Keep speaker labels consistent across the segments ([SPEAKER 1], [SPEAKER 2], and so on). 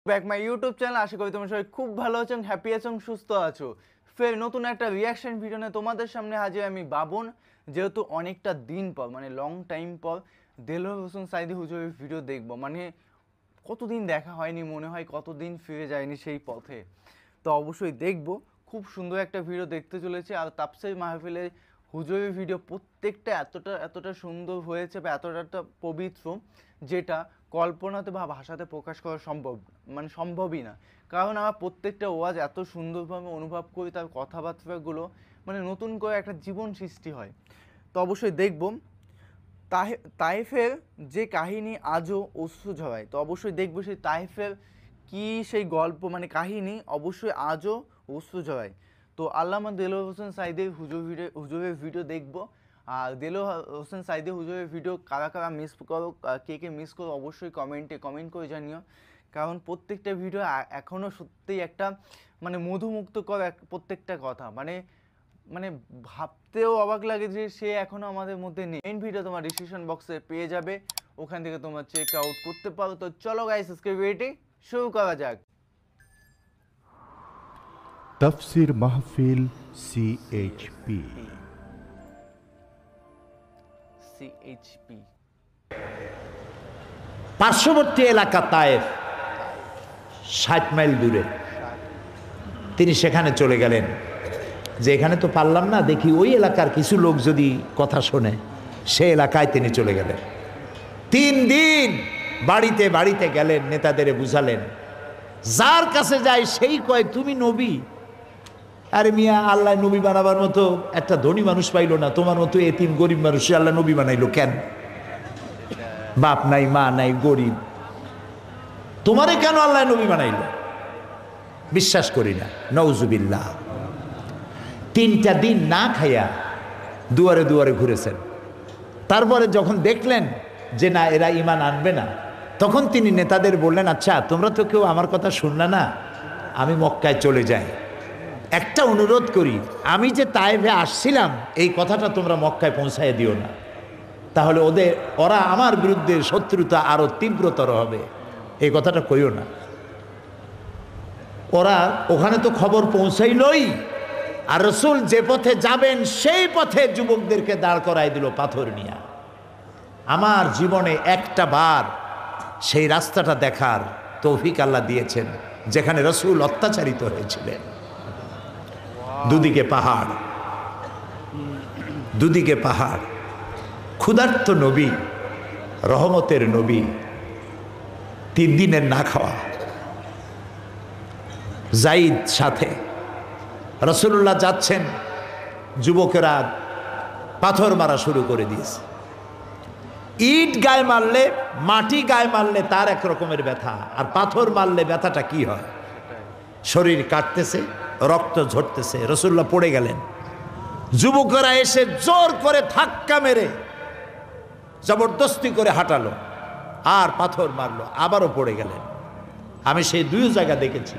[SPEAKER 1] Back my YouTube channel. আশা করি তোমরা সবাই খুব ভালো আছো, হ্যাপি আছো, সুস্থ আছো। ফের নতুন একটা রিয়াকশন ভিডিও নিয়ে তোমাদের সামনে হাজির আমি বাবন। যেহেতু অনেকটা দিন পর মানে লং টাইম পর দেলোয়ার হোসেন সাইদি হুজুরের ভিডিও দেখবো, মানে কতদিন দেখা হয়নি, মনে হয় কতদিন ফিরে যায়নি সেই পথে। তো অবশ্যই দেখবো, খুব সুন্দর একটা ভিডিও দেখতে চলেছে। আর তাফসীর মাহফিলের হুজুরের ভিডিও প্রত্যেকটা এতটা সুন্দর হয়েছে বা এতটা পবিত্র, যেটা কল্পনাতে বা ভাষাতে প্রকাশ করা সম্ভবই না। কারণ আমরা প্রত্যেকটা ওয়াজ এত সুন্দরভাবে অনুভব করি, তার কথাবার্তাগুলো মানে নতুন করে একটা জীবন সৃষ্টি হয়। তো অবশ্যই দেখবো। তাইফের যে কাহিনী আজও অশ্রু ঝরায়, তো অবশ্যই দেখবো সেই তাইফের কি সেই গল্প মানে কাহিনী অবশ্যই আজও অশ্রু ঝরায়। তো আল্লামা দেলোয়ার হোসেন সাইদির হুজুরের ভিডিও দেখবো। আর দেলোয়ার হোসেন সাইদি হুজুরের ভিডিও কারা কারা মিস করো, কে কে মিস করো, অবশ্যই কমেন্ট করে জানিও। কারণ প্রত্যেকটা ভিডিও এখনও সত্যিই একটা মানে মধুমুক্তকর প্রত্যেকটা কথা মানে মানে ভাবতেও অবাক লাগে যে সে এখনো আমাদের মধ্যে নেই। মেইন ভিডিও তোমার ডিসক্রিপশন বক্সে পেয়ে যাবে, ওখান থেকে তোমরা চেক আউট করতে পারো। তো চলো গাইস, আজকে ভিডিওটি শুরু করা যাক।
[SPEAKER 2] তাফসীর মাহফিল সিএইচপি
[SPEAKER 3] পার্শ্ববর্তী এলাকা তায়েফ ৬০ মাইল দূরে। তিনি সেখানে চলে গেলেন যে এখানে তো পারলাম না, দেখি ওই এলাকার কিছু লোক যদি কথা শোনে। সে এলাকায় তিনি চলে গেলেন। ৩ দিন বাড়িতে বাড়িতে গেলেন, নেতাদের বুঝালেন। যার কাছে যায় সেই কয় তুমি নবী। আরে মিয়া, আল্লাহ নবী বানাবার মতো একটা ধনী মানুষ পাইলো না, তোমার মতো এতিম গরিব মানুষ আল্লাহ নবী বানাইলো কেন? বাপ নাই, মা নাই, গরিব, তোমারে কেন আল্লাহ নবী বানাইল? বিশ্বাস করি না, নওজুবিল্লাহ। 3টা দিন না খাইয়া দুয়ারে দুয়ারে ঘুরেছেন। তারপরে যখন দেখলেন যে না, এরা ঈমান আনবে না, তখন তিনি নেতাদের বললেন, আচ্ছা তোমরা তো কেউ আমার কথা শুনলে না, আমি মক্কায় চলে যাই। একটা অনুরোধ করি, আমি যে তায়েফে আসছিলাম এই কথাটা তোমরা মক্কায় পৌঁছায় দিও না, তাহলে ওরা আমার বিরুদ্ধে শত্রুতা আরো তীব্রতর হবে। এই কথাটা কইও না। ওরা ওখানে তো খবর পৌঁছাইলই, আর রাসূল যে পথে যাবেন সেই পথে যুবকদেরকে দাঁড় করাই দিল পাথর নিয়ে। আমার জীবনে একটা বার সেই রাস্তাটা দেখার তৌফিক আল্লাহ দিয়েছেন, যেখানে রাসূল অত্যাচারিত হয়েছিলেন। দুদিকে পাহাড়, দুদিকে পাহাড়, ক্ষুধার্ত নবী, রহমতের নবী, 3 দিনের না খাওয়া। যাইদ সাথে, রাসূলুল্লাহ যাচ্ছেন, যুবকেরা পাথর মারা শুরু করে দিয়েছে। ইট গায়ে মারলে, মাটি গায়ে মারলে তার এক রকমের ব্যথা, আর পাথর মারলে ব্যথাটা কি হয়? শরীর কাটতেছে, রক্ত ঝরতেছে। রাসূলুল্লাহ পড়ে গেলেন। যুবকেরা এসে জোর করে ধাক্কা মেরে জবরদস্তি করে হাঁটালো, আর পাথর মারলো, আবারও পড়ে গেলেন। আমি সেই 2 জায়গা দেখেছি,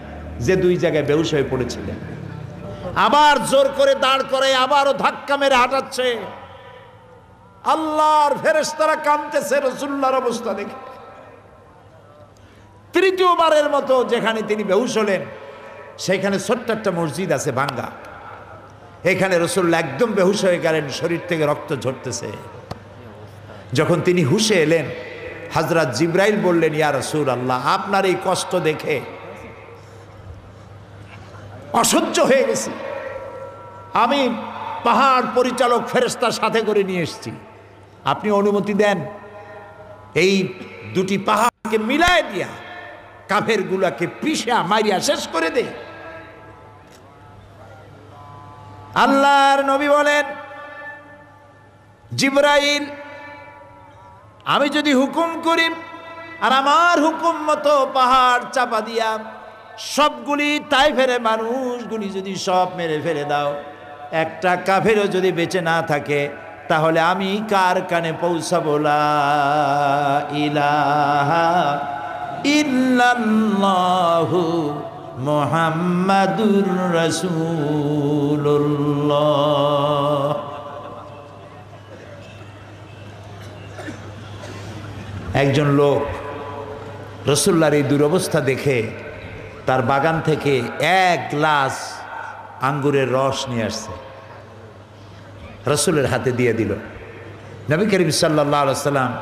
[SPEAKER 3] যে 2 জায়গায় বেহুশ হয়ে পড়েছিলেন। আবার জোর করে দাঁড় করে আবারও ধাক্কা মেরে হাঁটাচ্ছে। আল্লাহর ফেরেশতারা কাঁদতেছে রাসূলুল্লাহর অবস্থা দেখে। 3য়বারের মতো যেখানে তিনি বেহুশ হলেন, সেখানে ছোট্ট একটা মসজিদ আছে ভাঙ্গা। এখানে রাসূলুল্লাহ একদম বেহুশ হয়ে গেলেন, শরীর থেকে রক্ত ঝরতেছে। যখন তিনি হুশে এলেন, হযরত জিবরাইল বললেন, ইয়া রাসূলুল্লাহ, আপনার এই কষ্ট দেখে অসহ্য হয়ে গেছে, আমি পাহাড় পরিচালক ফেরেশতার সাথে করে নিয়ে এসেছি, আপনি অনুমতি দেন এই 2টি পাহাড়কে মিলায় দিয়া কাফেরগুলোকে পিষা মারিয়া শেষ করে দে। আল্লাহর নবী বলেন, জিবরাইল, আমি যদি হুকুম করি আর আমার হুকুম মতো পাহাড় চাপা দিয়া সবগুলি তাইফের মানুষগুলি যদি সব মেরে ফেলে দাও, একটা কাফেরও যদি বেঁচে না থাকে, তাহলে আমি কার কানে পৌঁছাবো? লা ইলাহা ইল্লাল্লাহু মুহাম্মাদুর রাসূলুল্লাহ। একজন লোক রসুল্লাহর এই দুরবস্থা দেখে তার বাগান থেকে 1 গ্লাস আঙ্গুরের রস নিয়ে আসছে, রসুলের হাতে দিয়ে দিল। নবী করিম সাল্লাল্লাহু আলাইহি সাল্লাম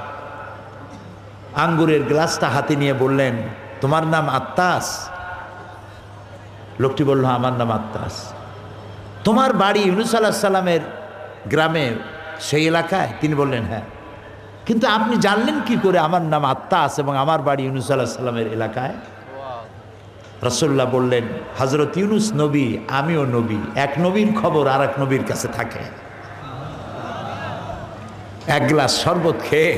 [SPEAKER 3] আঙ্গুরের গ্লাসটা হাতে নিয়ে বললেন, তোমার নাম আত্তাস? লোকটি বলল, আমার নাম আত্তাস। তোমার বাড়ি ইউনূস আলাইহিস সালামের গ্রামে, সেই এলাকায়? তিনি বললেন, হ্যাঁ। কিন্তু আপনি জানলেন কি করে আমার নাম আত্তাস এবং আমার বাড়ি ইউনূস আলাইহিস সালামের এলাকায়? রাসূলুল্লাহ বললেন, হযরত ইউনূস নবী, আমিও নবী, এক নবীর খবর আর এক নবীর কাছে থাকে। 1 গ্লাস শরবত খেয়ে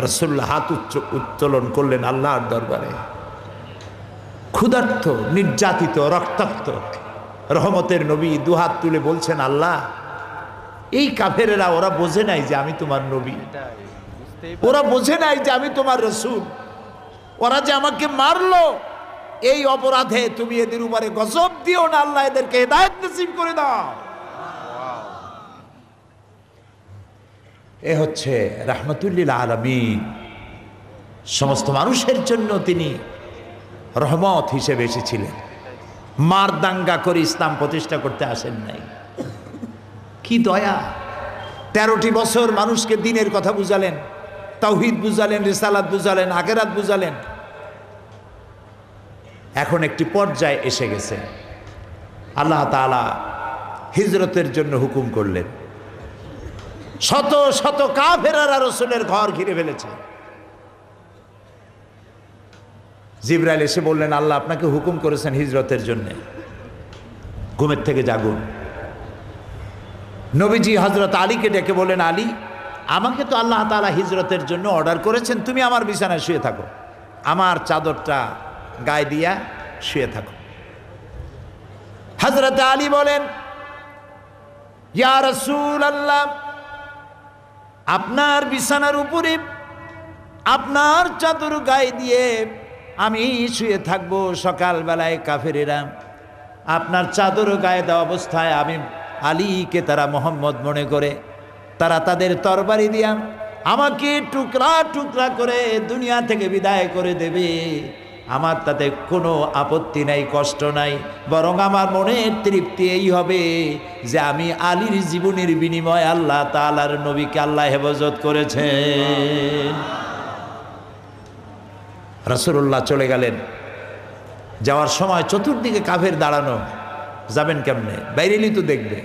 [SPEAKER 3] রাসূলুল্লাহ হাত উত্তোলন করলেন আল্লাহর দরবারে। ক্ষুধার্ত, নির্যাতিত, রক্তাক্ত রহমতের নবী দুহাত তুলে বলছেন, আল্লাহ, এই কাফেরেরা ওরা বোঝে নাই যে আমি তোমার নবী, ওরা বোঝে নাই যে আমি তোমার রাসূল, ওরা যে আমাকে মারলো, এই অপরাধে তুমি এদের উপরে গজব দিও না আল্লাহ, এদেরকে হেদায়েত নসিব করে দাও। এ হচ্ছে রাহমাতুল্লিল আলামিন, সমস্ত মানুষের জন্য তিনি রহমত হিসেবে এসেছিলেন। মার দাঙ্গা করে ইসলাম প্রতিষ্ঠা করতে আসেন নাই। কি দয়া! 13টি বছর মানুষকে দ্বীনের কথা বুঝালেন, তাওহীদ বুঝালেন, রিসালাত বুঝালেন, আখিরাত বুঝালেন। এখন একটি পর্যায়ে এসে গেছে, আল্লাহ তাআলা হিজরতের জন্য হুকুম করলেন। শত শত কাফেররা রাসূলের ঘর ঘিরে ফেলেছে। জিবরাইল এসে বললেন, আল্লাহ আপনাকে হুকুম করেছেন হিজরতের জন্য, ঘুমের থেকে জাগুন। নবীজি হযরত আলীকে ডেকে বললেন, আলী, আমাকে তো আল্লাহ তাআলা হিজরতের জন্য অর্ডার করেছেন, তুমি আমার বিছানায় শুয়ে থাকো, আমার চাদরটা গায়ে দিয়া শুয়ে থাকো। হযরত আলী বলেন, ইয়া রাসূলুল্লাহ, আপনার বিছানার উপরে আপনার চাদর গায়ে দিয়ে আমি শুয়ে থাকবো। সকালবেলায় কাফেরেরা আপনার চাদর গায়ে দেওয়া অবস্থায় আমি আলীকে তারা মোহাম্মদ মনে করে তারা তাদের তরবারি দিয়া আমাকে টুকরা টুকরা করে দুনিয়া থেকে বিদায় করে দেবে। আমার তাতে কোনো আপত্তি নাই, কষ্ট নাই, বরং আমার মনের তৃপ্তি এই হবে যে আমি আলীর জীবনের বিনিময়ে আল্লাহ তাআলার নবীকে আল্লাহ হেফাজত করেছেন। রাসূলুল্লাহ চলে গেলেন। যাওয়ার সময় চতুর্দিকে কাফের দাঁড়ানো, যাবেন কেমনে? বাইরেলি তো দেখবে।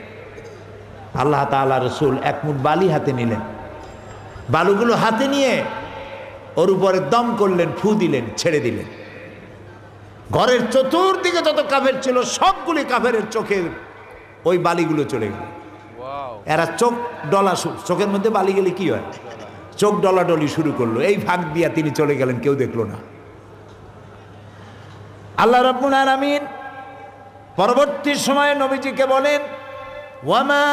[SPEAKER 3] আল্লাহ তাআলা রাসূল 1 মুঠ বালি হাতে নিলেন, বালুগুলো হাতে নিয়ে ওর উপরে দম করলেন, ফু দিলেন, ছেড়ে দিলেন। ঘরের চতুর্দিকে যত কাফের ছিল সবগুলি কাফেরের চোখে ওই বালিগুলো চলে গেল। এরা চোখ ডলা, চোখের মধ্যে বালি গেলে কি হয়, চোখ ডলাডলি শুরু করলো। এই ফাঁক দিয়া তিনি চলে গেলেন, কেউ দেখলো না। আল্লাহ রাব্বুল আলামিন পরবর্তী সময়ে নবীজিকে বলেন, ওয়ামা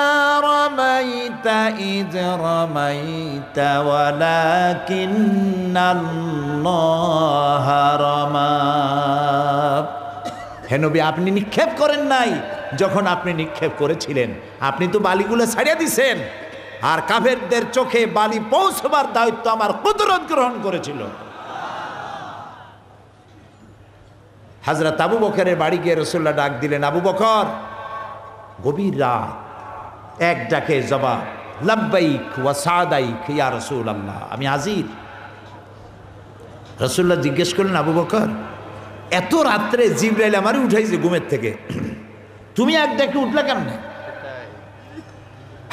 [SPEAKER 3] রামাইতা ইয রামাইতা ওয়ালাকিন্নাল্লাহা রামা। হে নবী, আপনি নিক্ষেপ করেন নাই যখন আপনি নিক্ষেপ করেছিলেন, আপনি তো বালিগুলো ছাড়িয়ে দিছেন, আর কাফেরদের চোখে বালি পৌঁছবার দায়িত্ব আমার কুদরত গ্রহণ করেছিল। হযরত আবু বকরের বাড়ি গিয়ে রাসূলুল্লাহ ডাক দিলেন, আবু বকর। গভীর রাত, এক ডাকে জবাব, লাব্বাইক ওয়া সাদাইক ইয়া রাসূলুল্লাহ, আমি হাজির। রাসূলুল্লাহ জিজ্ঞেস করলেন, আবু বকর, এত রাত্রে জিবরাইল আমারে উঠাইছে ঘুমের থেকে, তুমি এক ডাকে উঠলা কেমনে?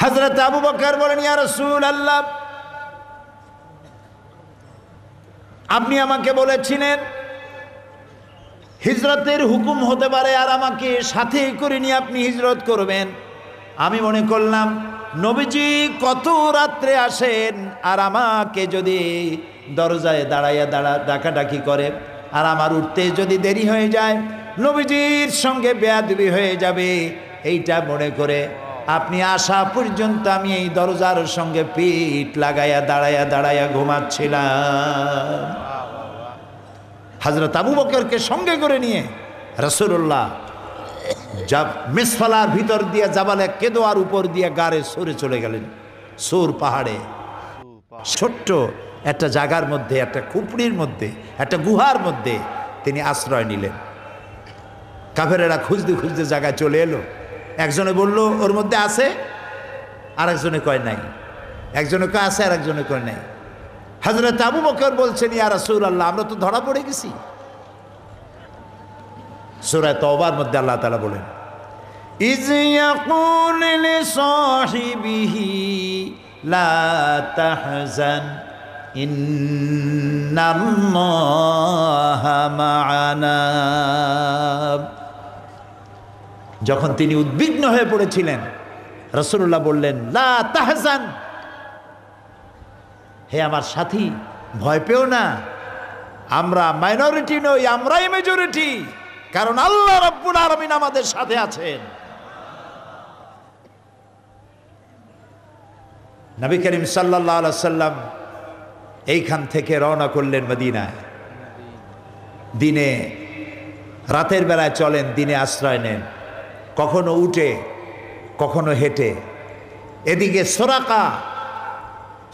[SPEAKER 3] হযরত আবু বকর বলেন, ইয়া রাসূলুল্লাহ, আপনি আমাকে বলেছিলেন হিজরতের হুকুম হতে পারে আর আমাকে সাথে করে নিয়ে আপনি হিজরত করবেন। আমি মনে করলাম নবীজি কত রাত্রে আসেন, আর আমাকে যদি দরজায় দাঁড়াইয়া ডাকাডাকি করে আর আমার উঠতে যদি দেরি হয়ে যায়, নবীজির সঙ্গে বেয়াদবি হয়ে যাবে, এইটা মনে করে আপনি আসা পর্যন্ত আমি এই দরজার সঙ্গে পিঠ লাগাইয়া দাঁড়াইয়া ঘুমাচ্ছিলাম। হযরত আবু বকরকে সঙ্গে করে নিয়ে রাসূলুল্লাহ মেসফালার ভিতর দিয়ে জাবালে কেদোয়ার উপর দিয়ে গাড়ে সরে চলে গেলেন। সূর পাহাড়ে ছোট্ট একটা জায়গার মধ্যে, একটা খুপড়ির মধ্যে, একটা গুহার মধ্যে তিনি আশ্রয় নিলেন। কাফেরেরা খুঁজতে খুঁজতে জায়গায় চলে এলো। একজনে বলল ওর মধ্যে আছে, আর একজনে কয় নাই। একজনে কয় আছে, আর একজনে কয় নাই। হযরত আবু বকর বলছেন, ইয়া রাসূলুল্লাহ, আমরা তো ধরা পড়ে গেছি। সূরা তওবার মধ্যে আল্লাহ তাআলা বলেন, ইয ইয়াকুল লিসাহিবিহি লা তাহজান ইন্নাল্লাহা মা'ানা। যখন তিনি উদ্বিগ্ন হয়ে পড়েছিলেন, রাসূলুল্লাহ বললেন, লা তাহজান, হে আমার সাথী, ভয় পেও না, আমরা মাইনরিটি নই, আমরাই মেজরিটি, কারণ আল্লাহ রাব্বুল আলামিন আমাদের সাথে আছেন। নবী করিম সাল্লাল্লাহু আলাইহি সাল্লাম এইখান থেকে রওনা করলেন মদিনায়। দিনে, রাতের বেলায় চলেন, দিনে আশ্রয় নেন, কখনো উঠে কখনো হেঁটে। এদিকে সুরাকা,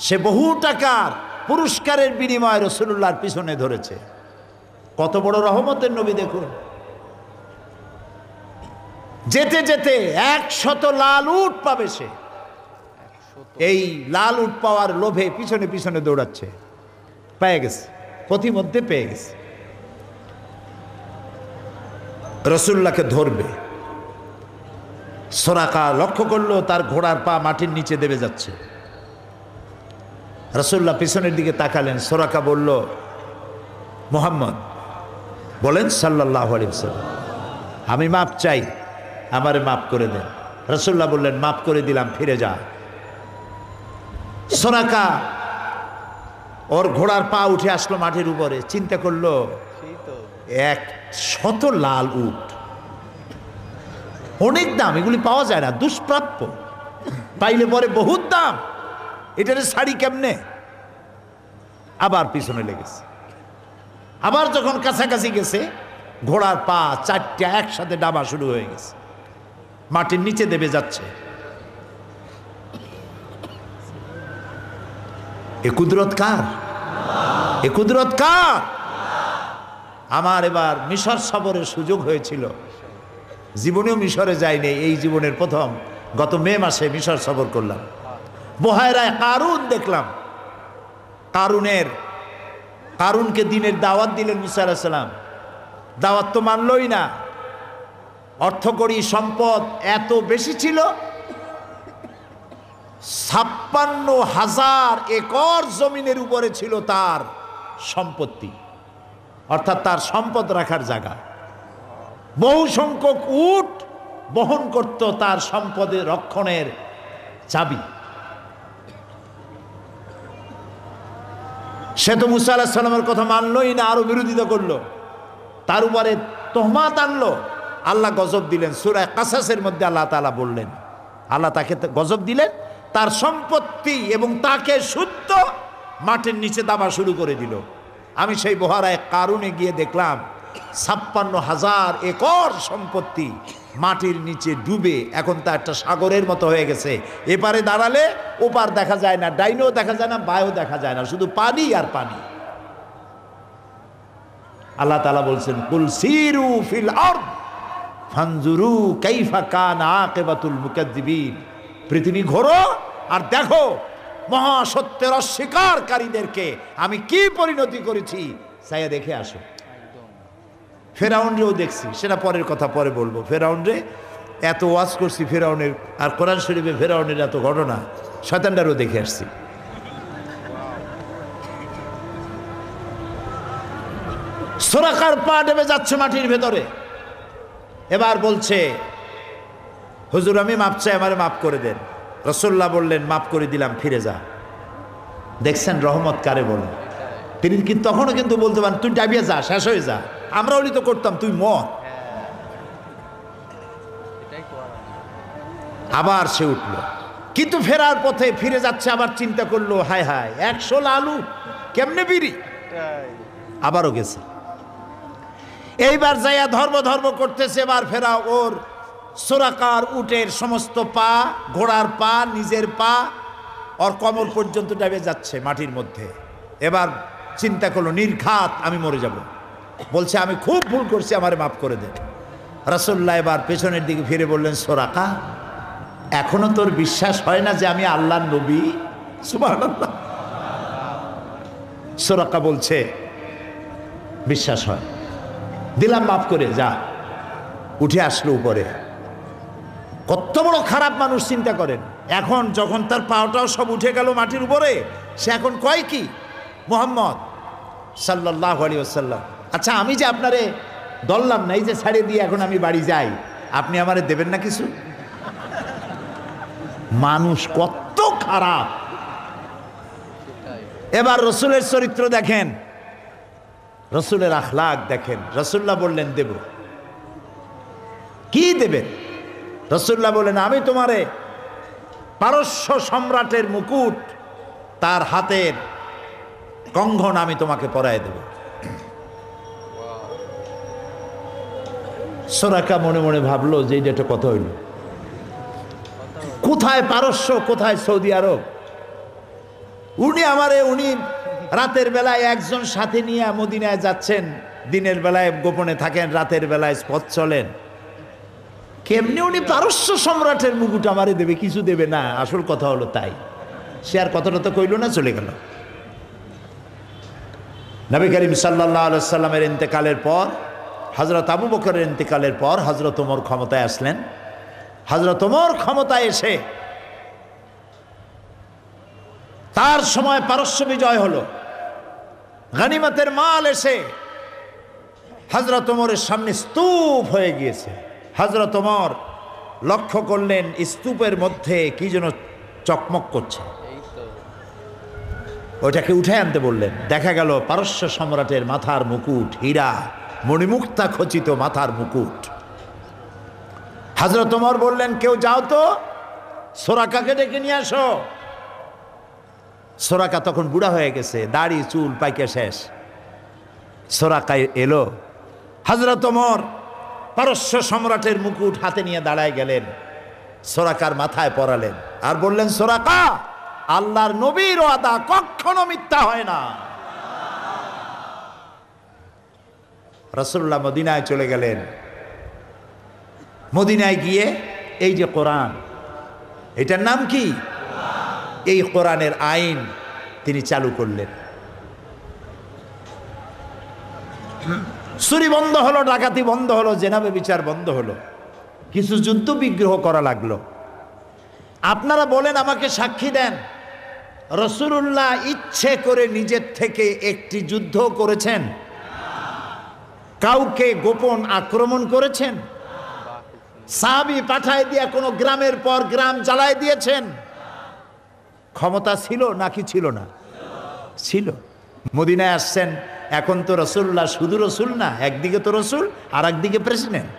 [SPEAKER 3] সে বহু টাকার পুরস্কারের বিনিময়ে রাসূলুল্লাহর পিছনে ধরেছে। কত বড় রহমতের নবী দেখুন। যেতে যেতে 100 লাল উট পাবে সে। এই লাল উট পাওয়ার লোভে পিছনে পিছনে দৌড়াচ্ছে। পেয়ে গেছে, পথিমধ্যে পেয়ে গেছে। রাসূলুল্লাহকে ধরবে। সুরাকা লক্ষ্য করলো তার ঘোড়ার পা মাটির নিচে দেবে যাচ্ছে। রাসূলুল্লাহ পিছনের দিকে তাকালেন। সুরাকা বলল, মুহাম্মদ বলেন সাল্লাল্লাহু আলাইহি ওয়াসাল্লাম, আমি মাপ চাই, আমারে মাফ করে দেন। রাসূলুল্লাহ বললেন, মাফ করে দিলাম, ফিরে যা। সুরাকা ওর ঘোড়ার পা উঠে আসলো মাটির উপরে। চিন্তা করলো, 100 লাল উট, অনেক দাম, এগুলি পাওয়া যায় না, দুষ্প্রাপ্য, পাইলে পরে বহুত দাম, এটারে শাড়ি কেমনে। আবার পিছনে লেগেছে। আবার যখন কাছাকাছি গেছে, ঘোড়ার পা 4টা একসাথে ডাবা শুরু হয়ে গেছে, মাটির নিচে দেবে যাচ্ছে। এ কুদরত কার? এ কুদরত কার? আমার এবার মিশর সফরের সুযোগ হয়েছিল। জীবনেও মিশরে যাইনি, এই জীবনের প্রথম গত মে মাসে মিশর সফর করলাম। বহায়রায় কারুন দেখলাম। কারুনকে দিনের দাওয়াত দিলেন মুসা আলাইহিস সালাম। দাওয়াত তো মানলই না। অর্থকড়ি সম্পদ এত বেশি ছিল, 56,000 একর জমিনের উপরে ছিল তার সম্পত্তি, অর্থাৎ তার সম্পদ রাখার জায়গা। বহু সংখ্যক উট বহন করত তার সম্পদের রক্ষণের চাবি। সে তো মুসা আলাইহিস সালামের কথা মানলই না, আরো বিরোধিতা করলো, তার উপরে তোহমাত আনলো। আল্লাহ গজব দিলেন। সূরা কাসাসের মধ্যে আল্লাহ তাআলা বললেন, আল্লাহ তাকে গজব দিলেন, তার সম্পত্তি এবং তাকে শুদ্ধ মাটির নিচে দাবা শুরু করে দিল। আমি সেই বহারায় কারুনে গিয়ে দেখলাম 56,000 একর সম্পত্তি মাটির নিচে ডুবে এখন তা একটা সাগরের মতো হয়ে গেছে। এপারে দাঁড়ালে ওপার দেখা যায় না, ডাইনেও দেখা যায় না, বাঁয়েও দেখা যায় না, শুধু পানি আর পানি। আল্লাহ তাআলা বলছেন, কুল সিরু ফিল আরদ ফানজুরু কাইফা কানা আকিবাতুল মুকাজ্জিবিন। পৃথিবী ঘোরো আর দেখো মহাসত্যের অস্বীকারীদেরকে আমি কি পরিণতি করেছি, চাইয়া দেখে আসো। ফেরাউনরেও দেখছি, সেটা পরের কথা, পরে বলবো। ফেরাউনরে এত ওয়াজ করছি, ফেরাউনের আর কোরআন শরীফে ফেরাউনের এত ঘটনা, শয়তানটারও দেখে আসছি। সুরাকার পা ডেবে যাচ্ছে মাটির ভেতরে। এবার বলছে, হুজুর আমি মাপ চাই, আমারে মাফ করে দেন। রাসূলুল্লাহ বললেন, মাফ করে দিলাম, ফিরে যা। দেখছেন রহমত কারে বলে। তিনি কিন্তু তখনও কিন্তু বলতে পারেন, তুই ডাবিয়ে যা, শেষ হয়ে যা, আমরা ওলি তো করতাম, তুই মর। আবার সে উঠল, কিন্তু ফেরার পথে ফিরে যাচ্ছে, আবার চিন্তা করলো, হায় হায় 100 লালু কেমনে বিড়ি। আবারও গেছে। এইবার যাইয়া ধর্ম করতেছে। এবার ফেরা ওর সুরাকার উটের সমস্ত পা, ঘোড়ার পা, নিজের পা, ওর কমর পর্যন্ত ডাবে যাচ্ছে মাটির মধ্যে। এবার চিন্তা করলো নির্ঘাত আমি মরে যাব। বলছে আমি খুব ভুল করছি, আমারে মাফ করে দেন। রাসূলুল্লাহ এবার পেছনের দিকে ফিরে বললেন, সোরাকা এখনো তোর বিশ্বাস হয় না যে আমি আল্লাহর নবী? সুবহানাল্লাহ। সোরাকা বলছে বিশ্বাস হয়, দিলাম মাফ করে, যা। উঠে আসলো উপরে। কত বড় খারাপ মানুষ চিন্তা করেন। এখন যখন তার পাওটাও সব উঠে গেল মাটির উপরে, সে এখন কয় কি? মুহাম্মদ সাল্লাল্লাহু আলাইহি ওয়াসাল্লাম, আচ্ছা আমি যে আপনারে দললাম না, এই যে ছাড়িয়ে দিয়ে এখন আমি বাড়ি যাই, আপনি আমারে দেবেন না কিছু? মানুষ কত খারাপ। এবার রসুলের চরিত্র দেখেন, রসুলের আখলাক দেখেন। রসুল্লাহ বললেন দেব। কি দেবেন? রসুল্লাহ বললেন আমি তোমারে পারস্য সম্রাটের মুকুট, তার হাতের কঙ্গন আমি তোমাকে পরায় দেব। সোরাকা মনে মনে ভাবলো যে এটা কথা হইল, কোথায় পারস্য, কোথায় সৌদি আরব? উনি রাতের বেলায় একজন সাথে নিয়ে মদিনায় যাচ্ছেন, দিনের বেলায় গোপনে থাকেন, রাতের বেলায় পথ চলেন। কেমনি উনি পারস্য সম্রাটের মুকুট আমারে দেবে? কিছু দেবে না। আসল কথা হলো তাই। সে আর কথাটা তো কইল না, চলে গেল। নবী করিম সাল্লাল্লাহু আলাইহি সাল্লামের ইন্তেকালের পর, হযরত আবু বকরের ইন্তেকালের পর হযরত ওমর ক্ষমতায় আসলেন। হযরত ওমর ক্ষমতায় এসে তার সময় পারস্য বিজয় হলো, গনিমতের মাল এসে হযরত ওমরের সামনে স্তূপ হয়ে গিয়েছে। হযরত ওমর লক্ষ্য করলেন স্তূপের মধ্যে কি যেন চকমক করছে, ওইটাকে উঠে আনতে বললেন। দেখা গেল পারস্য সম্রাটের মাথার মুকুট, হীরা মণিমুক্তা খচিত মাথার মুকুট। হযরত ওমর বললেন কেউ যাও তো, সোরাকাকে ডেকে নিয়ে আসো। সোরাকা তখন বুড়া হয়ে গেছে, দাড়ি চুল পাইকে শেষ। সোরাকা এলো। হযরত ওমর পারস্য সম্রাটের মুকুট হাতে নিয়ে দাঁড়ায় গেলেন, সোরাকার মাথায় পরালেন, আর বললেন সোরাকা, আল্লাহর নবীর ওয়াদা কখনো মিথ্যা হয় না। রাসূলুল্লাহ মদিনায় চলে গেলেন। মদিনায় গিয়ে এই যে কোরআন, এটার নাম কি? এই কোরআনের আইন তিনি চালু করলেন। চুরি বন্ধ হলো, ডাকাতি বন্ধ হলো, জেনাবে বিচার বন্ধ হলো, কিছু যুদ্ধ বিগ্রহ করা লাগলো। আপনারা বলেন, আমাকে সাক্ষী দেন, রাসূলুল্লাহ ইচ্ছে করে নিজের থেকে একটি যুদ্ধ করেছেন? কাউকে গোপন আক্রমণ করেছেন? সাহাবী পাঠায় দিয়া কোনো গ্রামের পর গ্রাম জ্বালায় দিয়েছেন? ক্ষমতা ছিল নাকি ছিল না? ছিল। মদিনায় আসছেন, এখন তো রাসূলুল্লাহ শুধু রাসূল না, একদিকে তো রাসূল আর একদিকে প্রেসিডেন্ট,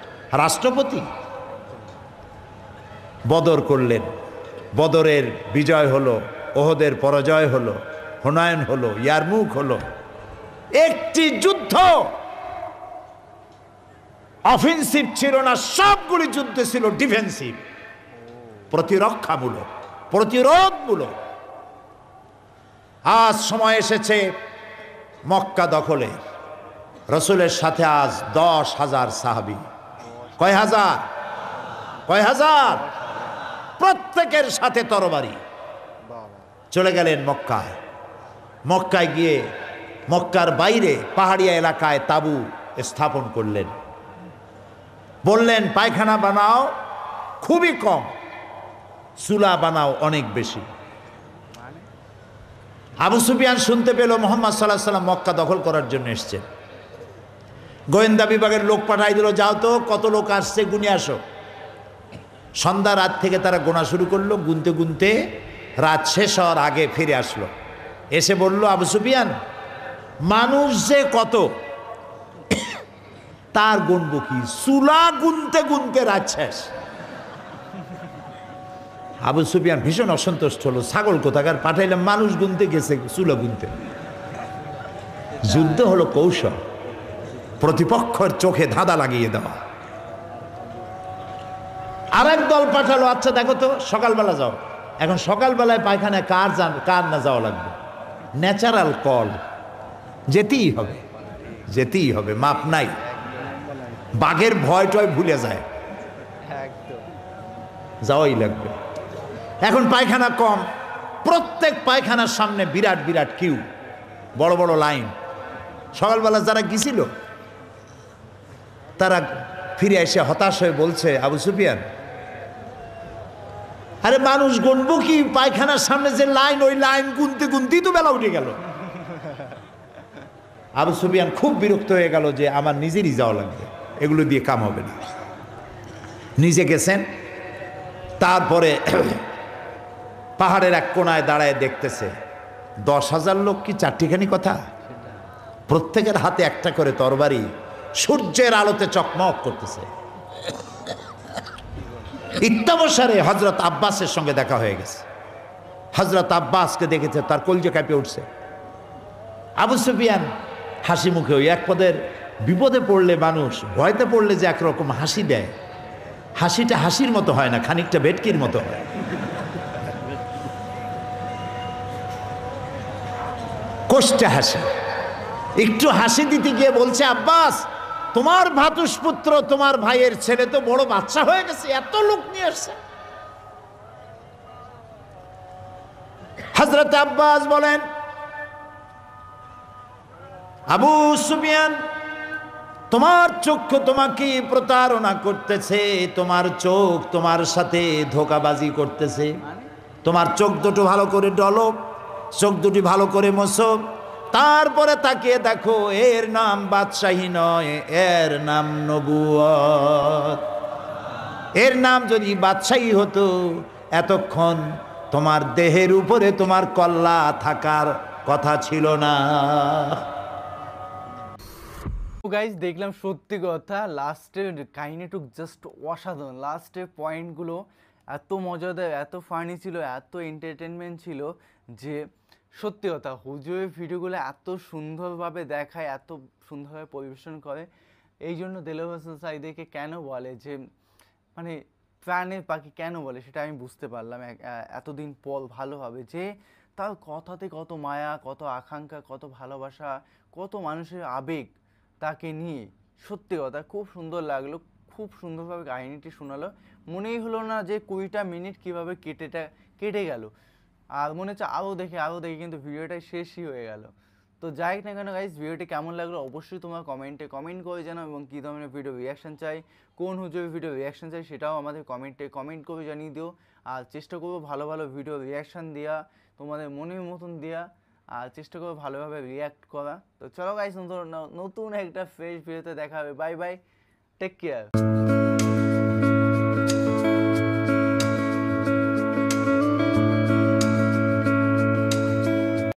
[SPEAKER 3] রাষ্ট্রপতি। বদর করলেন, বদরের বিজয় হলো, ওহদের পরাজয় হলো, হুনায়ন হলো, ইয়ারমুক হলো। একটি যুদ্ধ অফেন্সিভ ছিল না, সবগুলি যুদ্ধ ছিল ডিফেন্সিভ, প্রতিরক্ষামূলক, প্রতিরোধমূলক। আজ সময় এসেছে মক্কা দখলে। রসুলের সাথে আজ 10,000 সাহাবী। কয় হাজার? কয় হাজার? প্রত্যেকের সাথে তরবারি। চলে গেলেন মক্কায়। মক্কায় গিয়ে মক্কার বাইরে পাহাড়িয়া এলাকায় তাঁবু স্থাপন করলেন। বললেন পায়খানা বানাও খুবই কম, চুলা বানাও অনেক বেশি। আবু সুফিয়ান শুনতে পেল মুহাম্মদ সাল্লাল্লাহু আলাইহি ওয়াসাল্লাম মক্কা দখল করার জন্য এসেছেন। গোয়েন্দা বিভাগের লোক পাঠাই দিল, যাও তো কত লোক আসছে গুনে আসো। সন্ধ্যা রাত থেকে তারা গোনা শুরু করলো, গুনতে গুনতে রাত শেষ হওয়ার আগে ফিরে আসলো। এসে বলল, আবু সুফিয়ান, মানুষ যে কত তার গুনবো কি? চুলা গুনতে গুনতে রাত শেষ। আবু সুফিয়ান ভীষণ অসন্তুষ্ট হলো, ছাগল কোথাকার পাঠাইলাম, মানুষ গুনতে গেছে চুলা গুনতে। যুদ্ধ হলো কৌশল, প্রতিপক্ষের চোখে ধাঁধা লাগিয়ে দেওয়া। আরেক দল পাঠালো, আচ্ছা দেখো তো সকালবেলা যাও। এখন সকালবেলায় পায়খানায় কার না যাওয়া লাগবে? ন্যাচারাল কল, যেতেই হবে, যেতেই হবে, মাপ নাই। বাঘের ভয় টয় ভুলে যায়,
[SPEAKER 1] একদম
[SPEAKER 3] যাওয়াই লাগবে। এখন পায়খানা কম, প্রত্যেক পায়খানার সামনে বিরাট বিরাট কিউ, বড় বড় লাইন। সকালবেলা যারা গেছিল তারা ফিরে এসে হতাশ হয়ে বলছে, আবু সুফিয়ান, আরে মানুষ গুনবো কি, পায়খানার সামনে যে লাইন, ওই লাইন গুনতে গুনতেই তো বেলা উঠে গেল। আবু সুফিয়ান খুব বিরক্ত হয়ে গেল যে আমার নিজেরই যাওয়া লাগবে, এগুলো দিয়ে কাম হবে না। নিজে গেছেন, তারপরে পাহাড়ের এক কোনায় দাঁড়ায় দেখতেছে 10,000 লোক কি চারটিখানি কথা, প্রত্যেকের হাতে একটা করে তরবারি, সূর্যের আলোতে চকমক করতেছে। ইত্যাবসারে হযরত আব্বাসের সঙ্গে দেখা হয়ে গেছে। হযরত আব্বাসকে দেখেছে, তার কলজে কাঁপে উঠছে। আবু সুফিয়ান হাসি মুখে, ওই এক পদের বিপদে পড়লে মানুষ ভয়তে পড়লে যে একরকম হাসি দেয়, হাসিটা হাসির মতো হয় না, খানিকটা ভেটকির মতো হয়। কষ্টে হাসি, একটু হাসি দিতে গিয়ে বলছে, আব্বাস, তোমার ভ্রাতুষ্পুত্র, তোমার ভাইয়ের ছেলে তো বড় বাচ্চা হয়ে গেছে, এত লোক নিয়ে আসছে। হযরত আব্বাস বলেন, আবু সুফিয়ান, তোমার চক্ষু তোমাকে প্রতারণা করতেছে, তোমার চোখ তোমার সাথে ধোঁকাবাজি করতেছে। তোমার চোখ দুটো ভালো করে ডলো, চোখ দুটি ভালো করে মোছো, তারপরে তাকিয়ে দেখো, এর নাম বাদশাহী নয়, এর নাম নবুয়ত। এর নাম যদি বাদশাহী হতো, এতক্ষণ তোমার দেহের উপরে তোমার কল্লা থাকার কথা ছিল না।
[SPEAKER 1] গাইজ দেখলাম, সত্যি কথা, লাস্টের কাহিনীটুক জাস্ট অসাধারণ। লাস্টের পয়েন্টগুলো এত মজাদার, এত ফানি ছিল, এত এন্টারটেনমেন্ট ছিল যে সত্যি কথা, হুজুরের ভিডিওগুলো এত সুন্দরভাবে দেখায়, এত সুন্দরভাবে পরিবেশন করে। এই জন্য দেলোয়ার হোসেন সাঈদীকে কেন বলে যে মানে প্রাণের পাখি কেন বলে, সেটা আমি বুঝতে পারলাম এতদিন পর ভালোভাবে, যে তার কথাতে কত মায়া, কত আকাঙ্ক্ষা, কত ভালোবাসা, কত মানুষের আবেগ তাকে নিয়ে। সত্যি কথা খুব সুন্দর লাগলো, খুব সুন্দরভাবে কাহিনীটি শোনালো। মনেই হলো না যে 20টা মিনিট কীভাবে কেটে গেল, আর মনে হচ্ছে আরও দেখে, কিন্তু ভিডিওটাই শেষই হয়ে গেল। তো যাই না কেন গাইজ, ভিডিওটি কেমন লাগলো অবশ্যই তোমরা কমেন্ট করে জানাও, এবং কী ধরনের ভিডিও রিয়াকশান চাই, কোন হুজুরের ভিডিও রিয়াকশান চাই, সেটাও আমাদের কমেন্ট করে জানিয়ে দিও। আর চেষ্টা করবো ভালো ভালো ভিডিও রিয়াকশান দেওয়া, তোমাদের মনের মতন দেওয়া, আর চেষ্টা করবো ভালোভাবে রিয়াক্ট করা। তো চলো গাইজ, নতুন একটা ফ্রেশ ভিডিওতে দেখা হবে। Bye bye, take care.